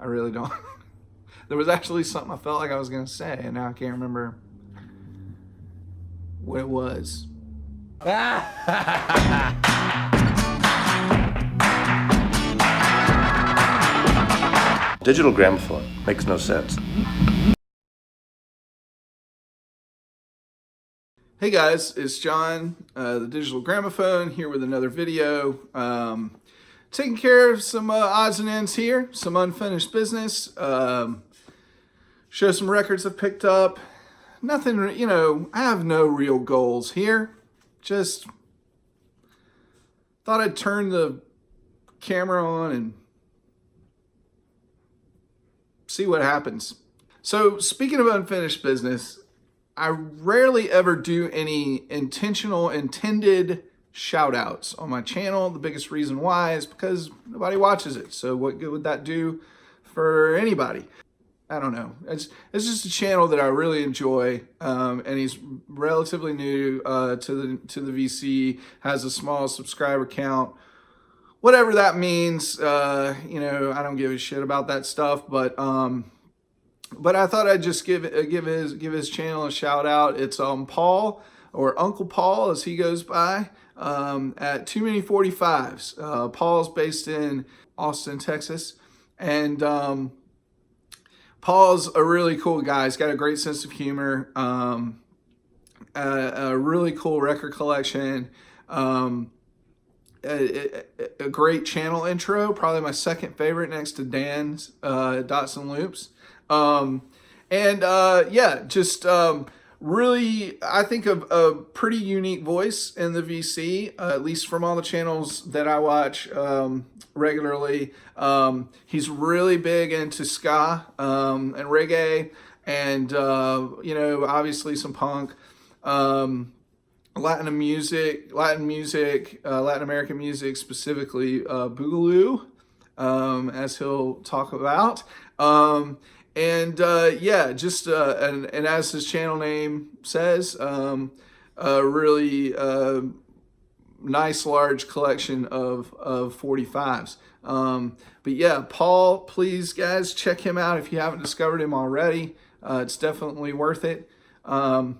I really don't. There was actually something I felt like I was going to say, and now I can't remember what it was. Digital gramophone makes no sense. Hey guys, it's John, the Digital Gramophone, here with another video. Taking care of some odds and ends here, some unfinished business. Show some records I've picked up. Nothing, you know, I have no real goals here. Just thought I'd turn the camera on and see what happens. So speaking of unfinished business, I rarely ever do any intended shout outs on my channel. The biggest reason why is because nobody watches it. So what good would that do for anybody? I don't know. It's just a channel that I really enjoy, and he's relatively new to the VC, has a small subscriber count. Whatever that means, you know, I don't give a shit about that stuff, but I thought I'd just give his channel a shout out. It's Paul, or Uncle Paul as he goes by, at Too Many 45s. Paul's based in Austin, Texas, and Paul's a really cool guy. He's got a great sense of humor, a really cool record collection, a great channel intro, probably my second favorite next to Dan's Dots and Loops. Yeah, just really, I think a pretty unique voice in the VC, at least from all the channels that I watch regularly. He's really big into ska and reggae, and you know, obviously some punk, Latin American music, specifically boogaloo, as he'll talk about. Yeah, just and as his channel name says, a really nice large collection of 45s. But yeah, Paul, please guys check him out if you haven't discovered him already. It's definitely worth it. Of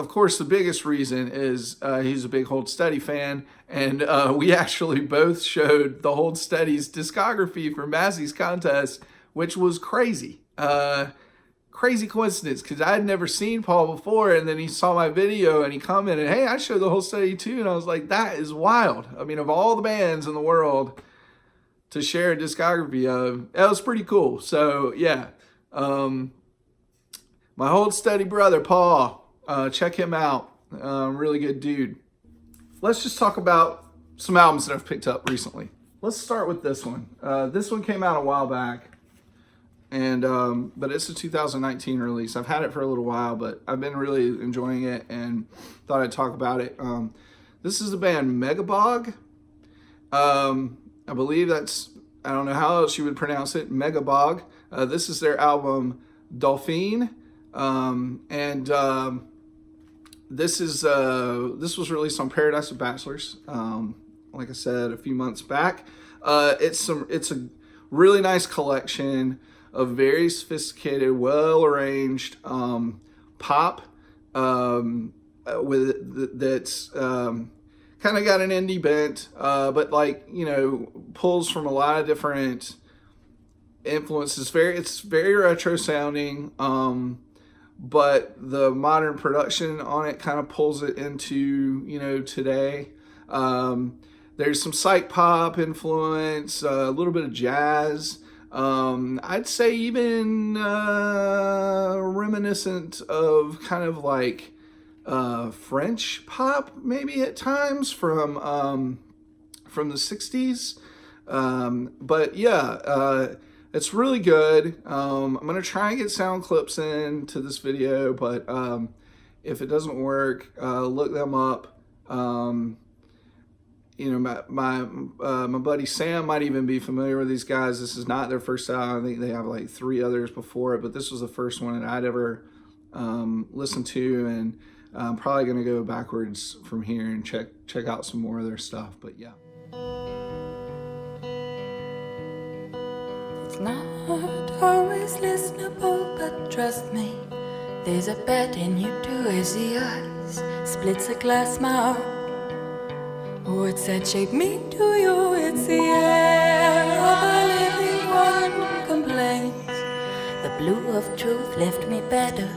course, the biggest reason is he's a big Hold Steady fan, and we actually both showed the Hold Steady's discography for Massey's contest, which was crazy. Crazy coincidence, because I had never seen Paul before, and then he saw my video and he commented, "Hey, I showed the Hold Steady too," and I was like, that is wild. I mean, of all the bands in the world to share a discography of, that was pretty cool. So yeah, my Hold Steady brother, Paul, check him out. Really good dude. Let's just talk about some albums that I've picked up recently. Let's start with this one. This one came out a while back, and but it's a 2019 release. I've had it for a little while, but I've been really enjoying it and thought I'd talk about it. This is the band Megabog. I believe that's, I don't know how else you would pronounce it, Megabog. This is their album Dolphine. This was released on Paradise of Bachelors, like I said, a few months back. It's a really nice collection of very sophisticated, well-arranged pop that's kind of got an indie bent, but like, you know, pulls from a lot of different influences. It's very retro sounding, but the modern production on it kind of pulls it into, you know, today. There's some psych pop influence, a little bit of jazz. I'd say even reminiscent of kind of like French pop, maybe at times from the 60s. But yeah, it's really good. I'm going to try and get sound clips into this video, but if it doesn't work, look them up. You know, my buddy Sam might even be familiar with these guys. This is not their first album. I think they have like 3 others before it, but this was the first one that I'd ever listened to, and I'm probably going to go backwards from here and check out some more of their stuff. But yeah. It's not always listenable, but trust me, there's a bet in you too as the ice splits a glass mouth. What's that shape mean to you? It's the air of a living one complains. The blue of truth left me better,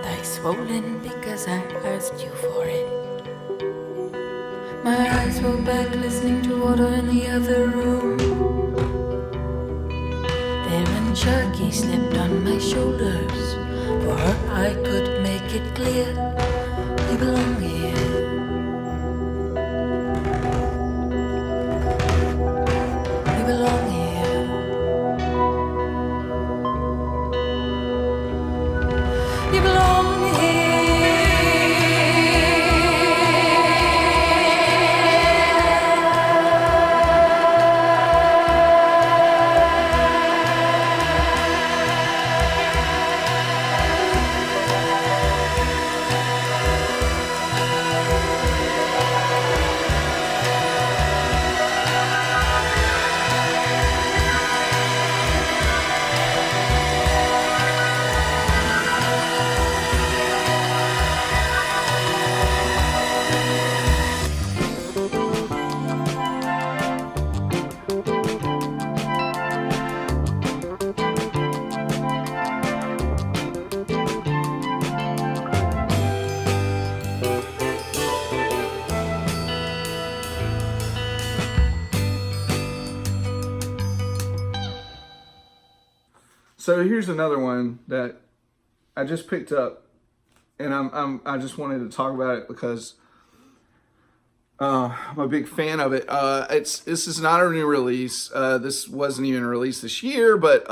thigh swollen because I asked you for it. My eyes roll back listening to water in the other room. There and Sharky slipped on my shoulders. For her I could make it clear, you belong here. You belong here. You belong here. So here's another one that I just picked up, and I just wanted to talk about it because I'm a big fan of it. This is not a new release. This wasn't even released this year, but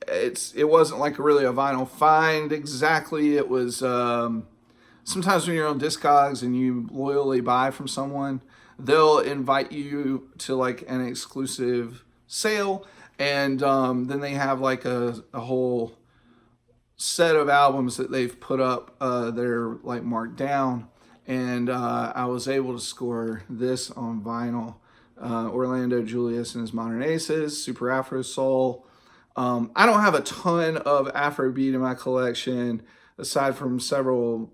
it wasn't like really a vinyl find exactly. It was sometimes when you're on Discogs and you loyally buy from someone, they'll invite you to like an exclusive sale. And then they have like a whole set of albums that they've put up that are like marked down. And I was able to score this on vinyl. Orlando Julius and his Modern Aces, Super Afro Soul. I don't have a ton of Afrobeat in my collection, aside from several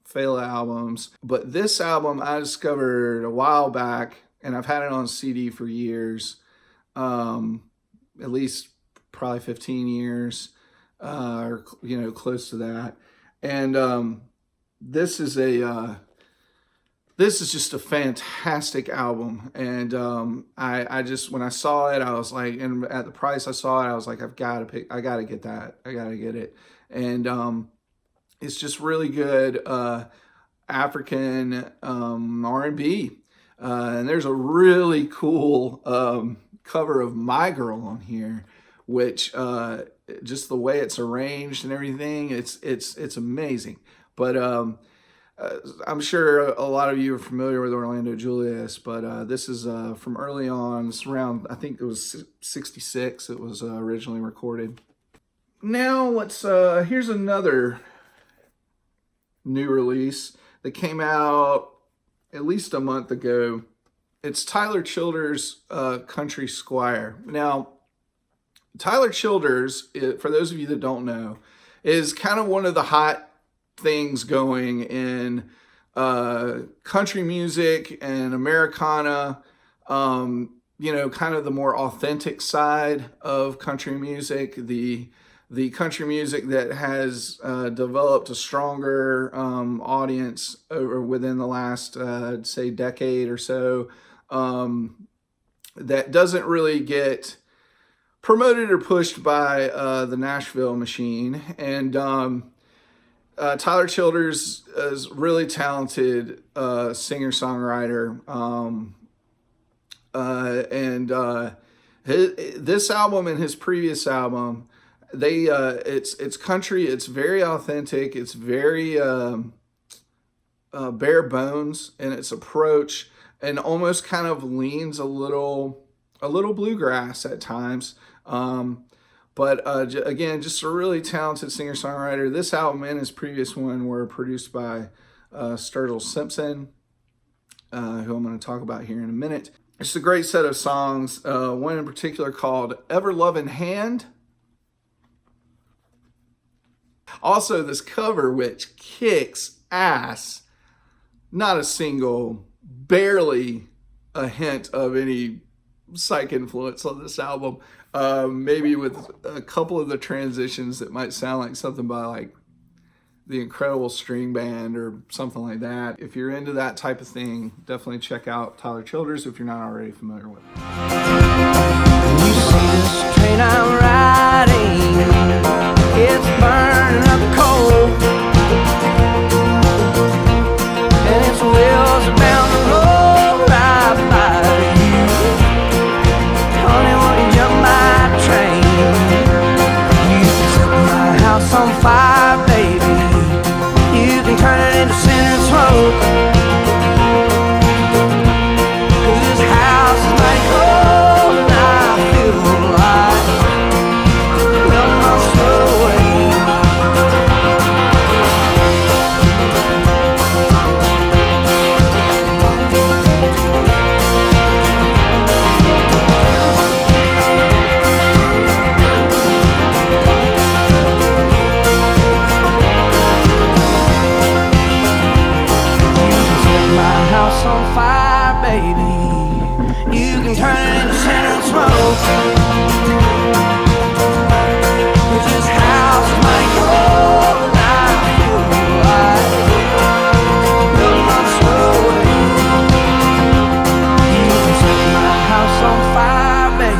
Fela albums. But this album I discovered a while back, and I've had it on CD for years. At least probably 15 years, or close to that. And this is just a fantastic album. And I just, when I saw it, I was like, and at the price I saw it, I was like, I gotta get that. I gotta get it. And it's just really good African R&B. And there's a really cool cover of My Girl on here, which just the way it's arranged and everything, it's amazing. But I'm sure a lot of you are familiar with Orlando Julius, but this is from early on. It's around, I think it was 66 it was originally recorded. Now here's another new release that came out at least a month ago. It's Tyler Childers' Country Squire. Now, Tyler Childers, for those of you that don't know, is kind of one of the hot things going in country music and Americana, kind of the more authentic side of country music, the country music that has developed a stronger audience within the last, say, decade or so. That doesn't really get promoted or pushed by the Nashville machine. And Tyler Childers is a really talented singer-songwriter. This album and his previous album, it's country, it's very authentic, it's very bare bones in its approach, and almost kind of leans a little bluegrass at times. But again, just a really talented singer-songwriter. This album and his previous one were produced by Sturgill Simpson, who I'm going to talk about here in a minute. It's a great set of songs. One in particular called Ever Lovin' Hand. Also, this cover, which kicks ass. Not a single, barely a hint of any psych influence on this album. Maybe with a couple of the transitions that might sound like something by like the Incredible String Band or something like that. If you're into that type of thing, definitely check out Tyler Childers if you're not already familiar with it. You see this train I'm riding, it's burning up coal, and its wheels are bound to roll right by you. Honey, won't you jump my train? You can set my house on fire, baby. You can turn it into cinder smoke. This house is mighty cold and I feel like melting my soul away. House on fire, baby. You can turn it into cinder smoke. This house is mighty cold and I feel like building my soul away. You can set my house on fire, baby.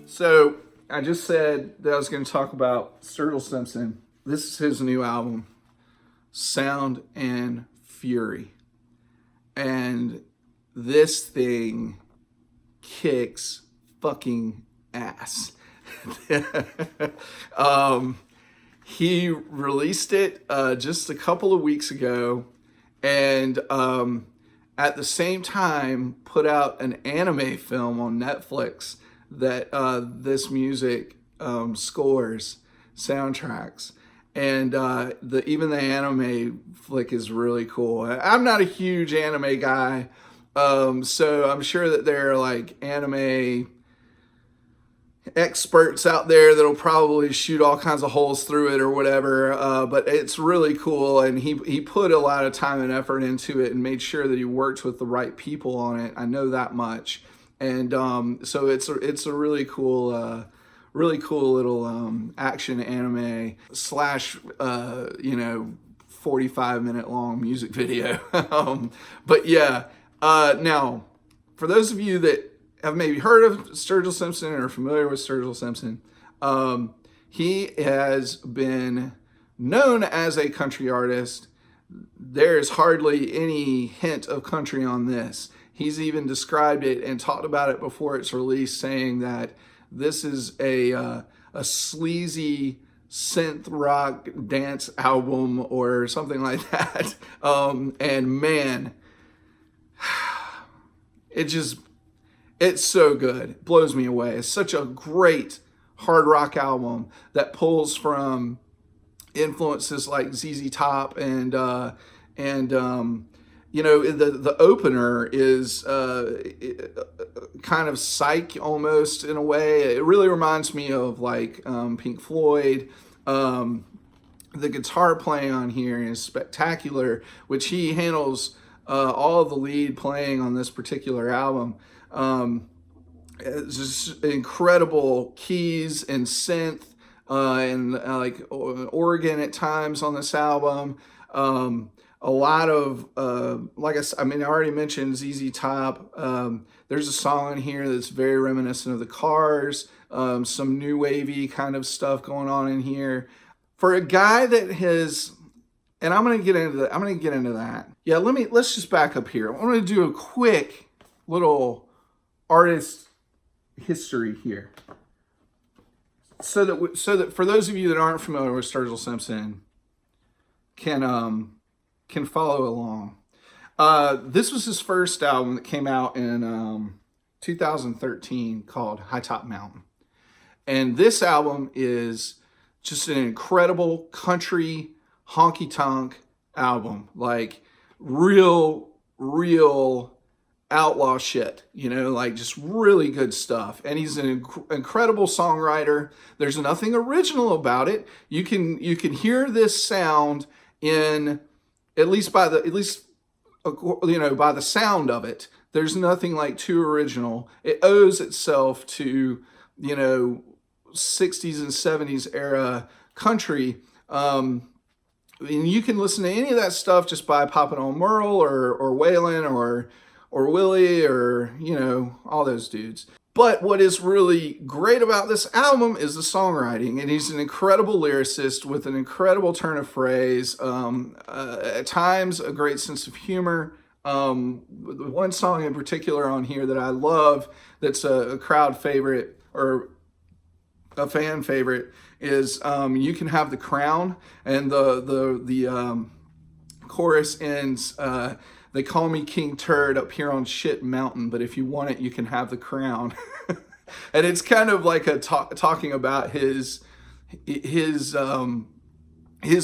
So I just said that I was going to talk about Sturgill Simpson. This is his new album, Sound and Fury. And this thing kicks fucking ass. He released it just a couple of weeks ago, and at the same time put out an anime film on Netflix that this music scores, soundtracks, and even the anime flick is really cool. I'm not a huge anime guy, so I'm sure that there are like anime experts out there that'll probably shoot all kinds of holes through it or whatever, but it's really cool, and he put a lot of time and effort into it and made sure that he worked with the right people on it. I know that much. And so it's a really cool little action anime slash 45-minute long music video. But yeah, now for those of you that have maybe heard of Sturgill Simpson or are familiar with Sturgill Simpson, he has been known as a country artist. There's hardly any hint of country on this. He's even described it and talked about it before it's released, saying that this is a sleazy synth rock dance album or something like that. And man, it's so good. It blows me away. It's such a great hard rock album that pulls from influences like ZZ Top and the opener is kind of psych almost in a way. It really reminds me of like Pink Floyd. The guitar playing on here is spectacular, which he handles all of the lead playing on this particular album. It's just incredible keys and synth and like organ at times on this album. A lot of, I already mentioned ZZ Top. There's a song in here that's very reminiscent of the Cars. Some new wavy kind of stuff going on in here. For a guy that has, and I'm going to get into that. Yeah, let's just back up here. I want to do a quick little artist history here. So that for those of you that aren't familiar with Sturgill Simpson can follow along. This was his first album that came out in 2013 called High Top Mountain. And this album is just an incredible country honky-tonk album. Like real outlaw shit, you know, like just really good stuff. And he's an incredible songwriter. There's nothing original about it. You can hear this sound in at least by the sound of it. There's nothing like too original. It owes itself to, 60s and 70s era country. And you can listen to any of that stuff just by popping on Merle or Waylon or Willie or, all those dudes. But what is really great about this album is the songwriting. And he's an incredible lyricist with an incredible turn of phrase. At times, a great sense of humor. One song in particular on here that I love that's a crowd favorite or a fan favorite is You Can Have the Crown. And the chorus ends, they call me King Turd up here on shit mountain, but if you want it, you can have the crown. And it's kind of like talking about his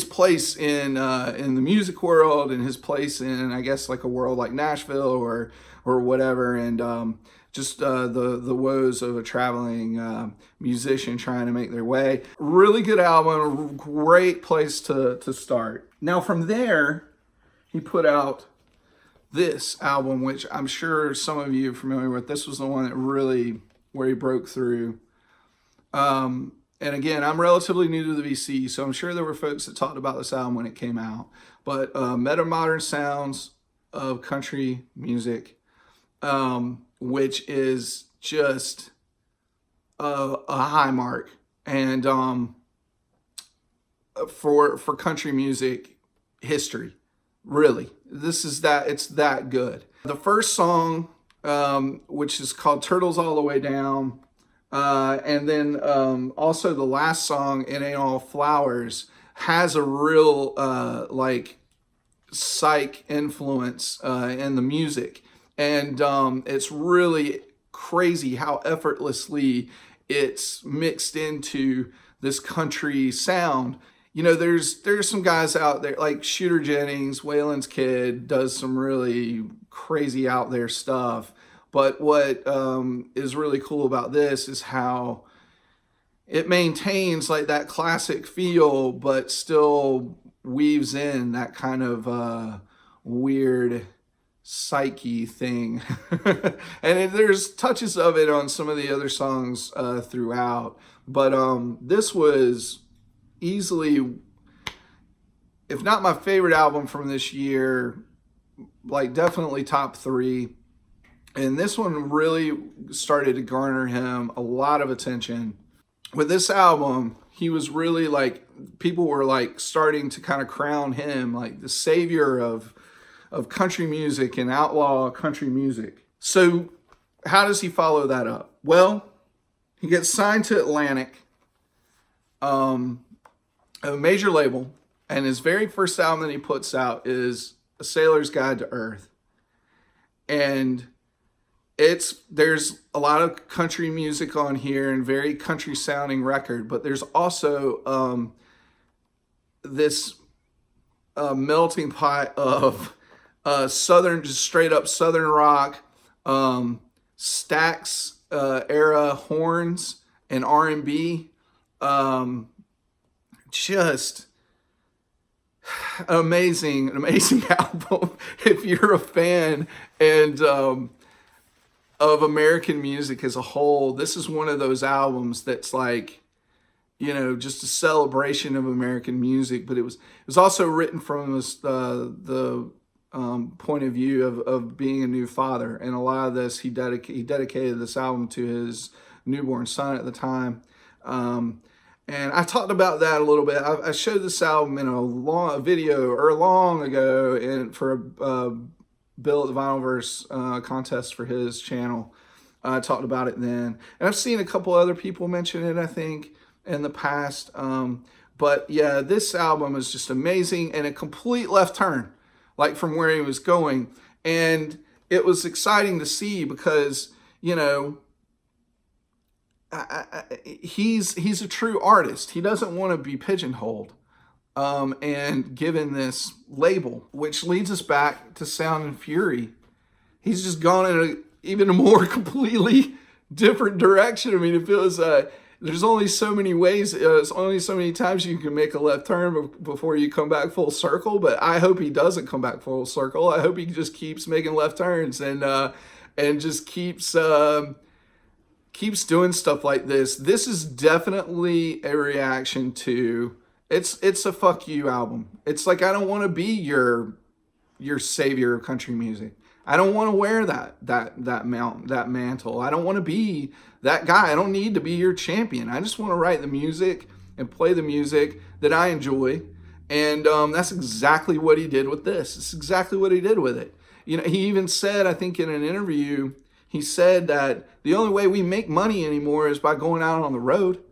place in the music world and his place in, I guess, like a world like Nashville or whatever, and just the woes of a traveling musician trying to make their way. Really good album, great place to start. Now from there, he put out this album, which I'm sure some of you are familiar with. This was the one that really, where he broke through. And again, I'm relatively new to the VC, so I'm sure there were folks that talked about this album when it came out. But Meta Modern Sounds of Country Music, which is just a high mark. And for country music history, really. It's that good. The first song, which is called Turtles All the Way Down, and then also the last song, It Ain't All Flowers, has a real psych influence in the music. And it's really crazy how effortlessly it's mixed into this country sound. There's some guys out there like Shooter Jennings, Waylon's kid, does some really crazy out there stuff. But what is really cool about this is how it maintains like that classic feel, but still weaves in that kind of weird psyche thing. And there's touches of it on some of the other songs throughout. But this was easily, if not my favorite album from this year, like definitely top 3. And this one really started to garner him a lot of attention. With this album, he was really like, people were like starting to kind of crown him like the savior of country music and outlaw country music. So how does he follow that up? Well, he gets signed to Atlantic, a major label, and his very first album that he puts out is A Sailor's Guide to Earth. And there's a lot of country music on here and very country sounding record, but there's also this melting pot of southern, just straight up southern rock, Stax era horns and R&B. Just an amazing album if you're a fan and of American music as a whole. This is one of those albums that's like, just a celebration of American music, but it was also written from the point of view of being a new father. And a lot of this, he dedicated this album to his newborn son at the time. And I talked about that a little bit. I showed this album in a video long ago and for Bill at the Vinylverse contest for his channel. I talked about it then. And I've seen a couple other people mention it, I think, in the past. But yeah, this album is just amazing and a complete left turn. like from where he was going. And it was exciting to see because, you know, he's a true artist. He doesn't want to be pigeonholed and given this label, which leads us back to Sound and Fury. He's just gone in even a more completely different direction. I mean, it feels there's only so many ways, it's only so many times you can make a left turn before you come back full circle. But I hope he doesn't come back full circle. I hope he just keeps making left turns and just keeps doing stuff like this. This is definitely a reaction to, it's a fuck you album. It's like, I don't want to be your savior of country music. I don't want to wear that mantle. I don't want to be that guy. I don't need to be your champion. I just want to write the music and play the music that I enjoy. And that's exactly what he did with this. It's exactly what he did with it. You know, he even said, I think in an interview, he said that the only way we make money anymore is by going out on the road.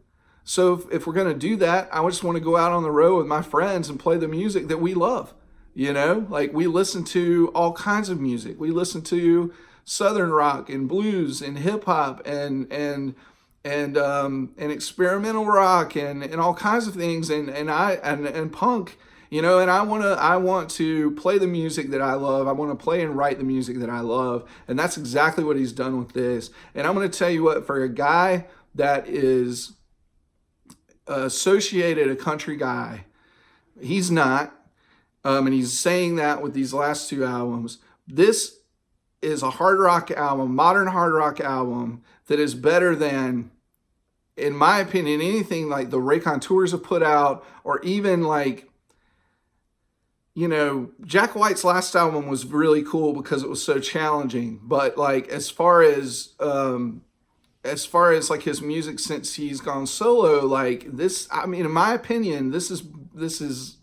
So if we're going to do that, I just want to go out on the road with my friends and play the music that we love. You know, like we listen to all kinds of music. We listen to Southern rock and blues and hip hop and experimental rock and all kinds of things and punk. You know, and I want to play the music that I love. I want to play and write the music that I love. And that's exactly what he's done with this. And I'm going to tell you what, for a guy that is associated a country guy, he's not. And he's saying that with these last two albums. This is a hard rock album, modern hard rock album that is better than, in my opinion, anything like the Raconteurs have put out, or even like, you know, Jack White's last album was really cool because it was so challenging. But like as far as like his music since he's gone solo, like this, I mean, in my opinion, this is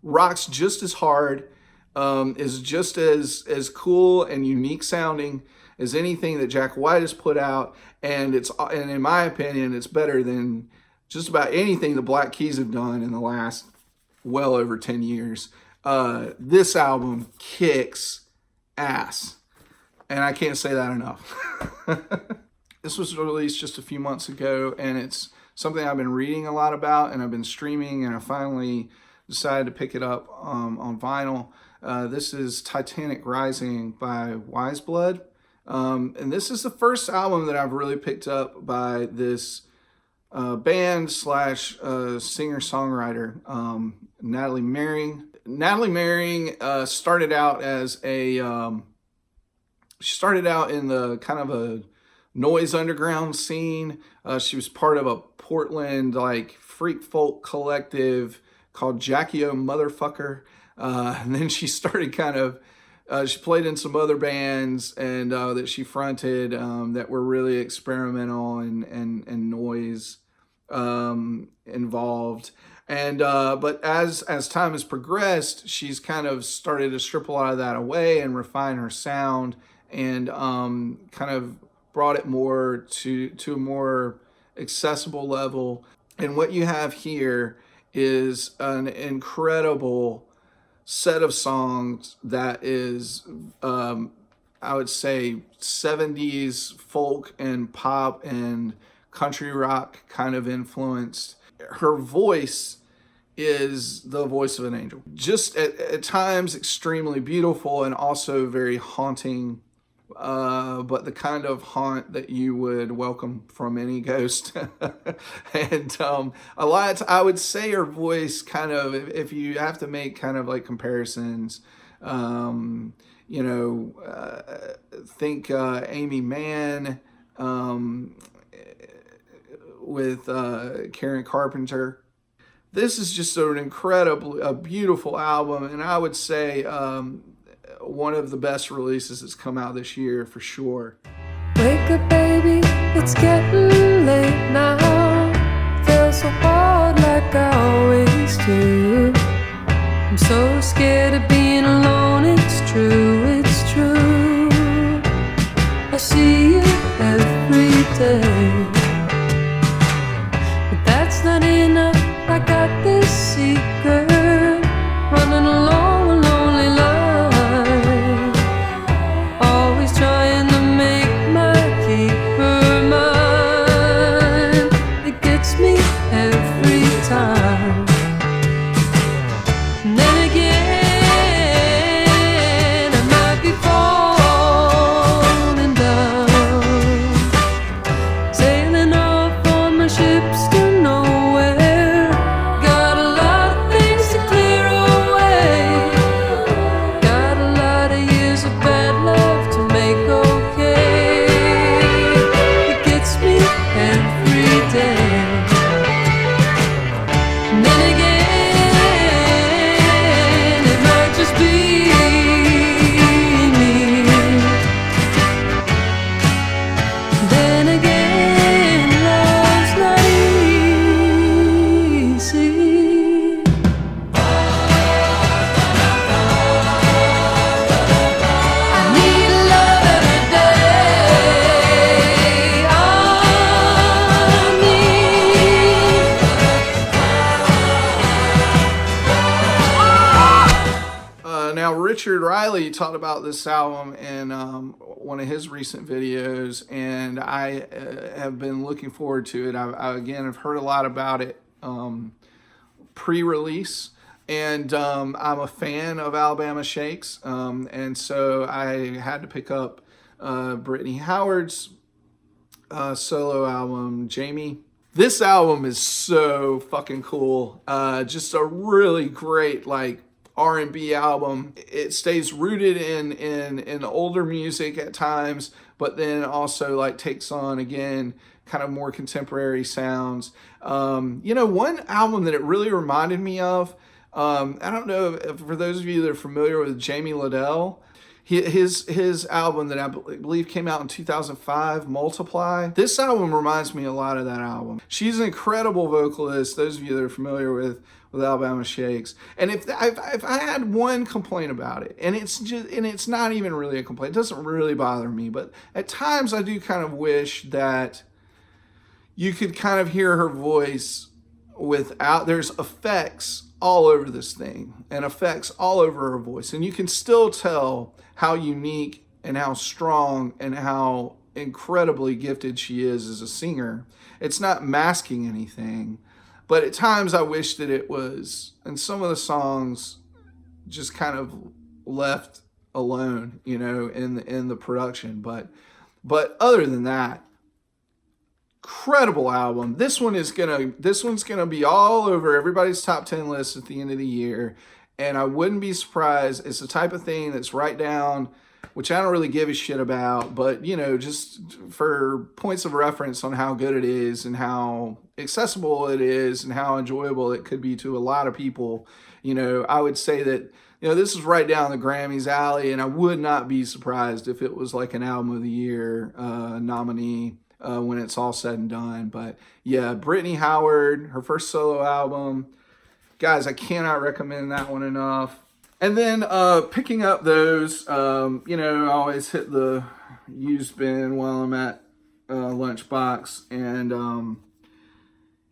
rocks just as hard, is just as cool and unique sounding as anything that Jack White has put out, and in my opinion, it's better than just about anything the Black Keys have done in the last well over 10 years. This album kicks ass, and I can't say that enough. This was released just a few months ago, and it's something I've been reading a lot about, and I've been streaming, and I finally decided to pick it up on vinyl. This is Titanic Rising by Wiseblood. And this is the first album that I've really picked up by this band / singer-songwriter, Natalie Merring. Natalie Merring started out as she started out in the kind of a noise underground scene. She was part of a Portland like freak folk collective called Jackie O Motherfucker. And then she started kind of, she played in some other bands and that she fronted that were really experimental and noise involved. And but as time has progressed, she's kind of started to strip a lot of that away and refine her sound and kind of brought it more to a more accessible level. And what you have here is an incredible set of songs that is, I would say, 70s folk and pop and country rock kind of influenced. Her voice is the voice of an angel. Just at times extremely beautiful and also very haunting, but the kind of haunt that you would welcome from any ghost. And a lot, I would say her voice kind of, if you have to make kind of like comparisons, you know, think Amy Mann with Karen Carpenter. This is just a beautiful album, and I would say one of the best releases that's come out this year for sure. Wake up, baby, it's getting late now. Feel so hard like I always do. I'm so scared of being alone, it's true, it's true. I see you every day, but that's not enough. I got this secret, running along a lonely love. trips to nowhere. Got a lot of things to clear away. Got a lot of years of bad love to make okay. It gets me every day. And then again, it might just be me. Then again, love's not easy. I need love every day. I need. Now, Richard Riley talked about this album in one of his recent videos, and I have been looking forward to it. I again have heard a lot about it pre-release, and I'm a fan of Alabama Shakes, and so I had to pick up Brittany Howard's solo album, Jamie. This album is so fucking cool. Just a really great, like, R&B album. It stays rooted in older music at times, but then also like takes on again kind of more contemporary sounds. You know, one album that it really reminded me of, I don't know if for those of you that are familiar with Jamie Liddell, his album that I believe came out in 2005, Multiply. This album reminds me a lot of that album. She's an incredible vocalist, those of you that are familiar with Alabama Shakes. And if I had one complaint about it, and it's not even really a complaint, it doesn't really bother me, but at times I do kind of wish that you could kind of hear her voice without, there's effects all over this thing and effects all over her voice, and you can still tell how unique and how strong and how incredibly gifted she is as a singer. It's not masking anything, but at times I wish that it was, and some of the songs just kind of left alone, you know, in the production. But other than that, incredible album. This one's gonna be all over everybody's top 10 list at the end of the year, and I wouldn't be surprised. It's the type of thing that's right down, which I don't really give a shit about, but you know, just for points of reference on how good it is and how accessible it is and how enjoyable it could be to a lot of people. You know, I would say that, you know, this is right down the Grammys alley, and I would not be surprised if it was like an album of the year nominee when it's all said and done. But yeah, Brittany Howard, her first solo album. Guys, I cannot recommend that one enough. And then picking up those, you know, I always hit the used bin while I'm at Lunchbox, and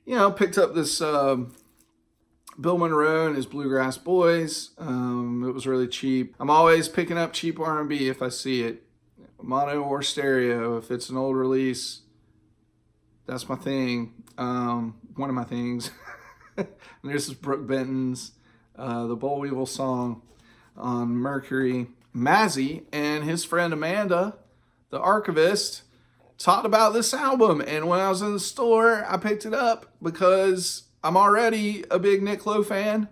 you know, picked up this Bill Monroe and his Bluegrass Boys. It was really cheap. I'm always picking up cheap R&B if I see it, mono or stereo. If it's an old release, that's my thing. One of my things. And this is Brooke Benton's the Boll Weevil song on Mercury. Mazzy and his friend Amanda, the archivist, talked about this album, and when I was in the store, I picked it up because I'm already a big Nick Lowe fan,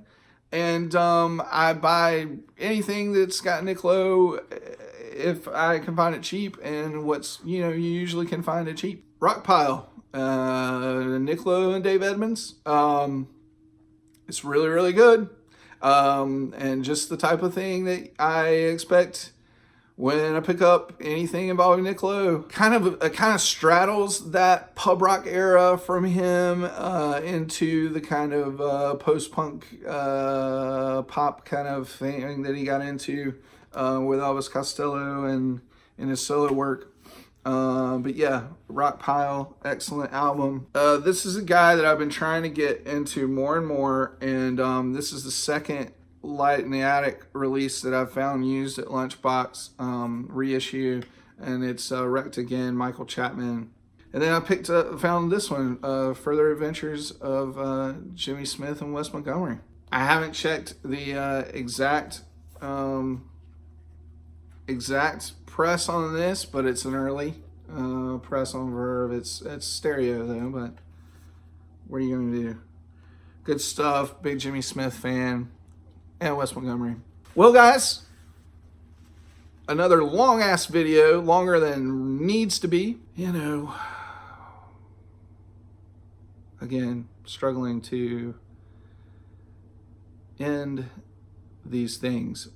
and I buy anything that's got Nick Lowe if I can find it cheap, and you usually can find it cheap. Rockpile, Nick Lowe and Dave Edmunds. It's really, really good. And just the type of thing that I expect when I pick up anything involving Nick Lowe. Kind of straddles that pub rock era from him into the kind of post-punk pop kind of thing that he got into with Elvis Costello and in his solo work. But yeah, Rockpile, excellent album. This is a guy that I've been trying to get into more and more, and this is the second Light in the Attic release that I've found used at Lunchbox, reissue, and it's Wrecked Again, Michael Chapman. And then I found this one, Further Adventures of Jimmy Smith and Wes Montgomery. I haven't checked the exact press on this, but it's an early press on Verve. It's stereo though, but What are you going to do? Good stuff. Big Jimmy Smith fan. And Wes Montgomery. Well, guys, another long-ass video, longer than needs to be. You know, again, struggling to end these things.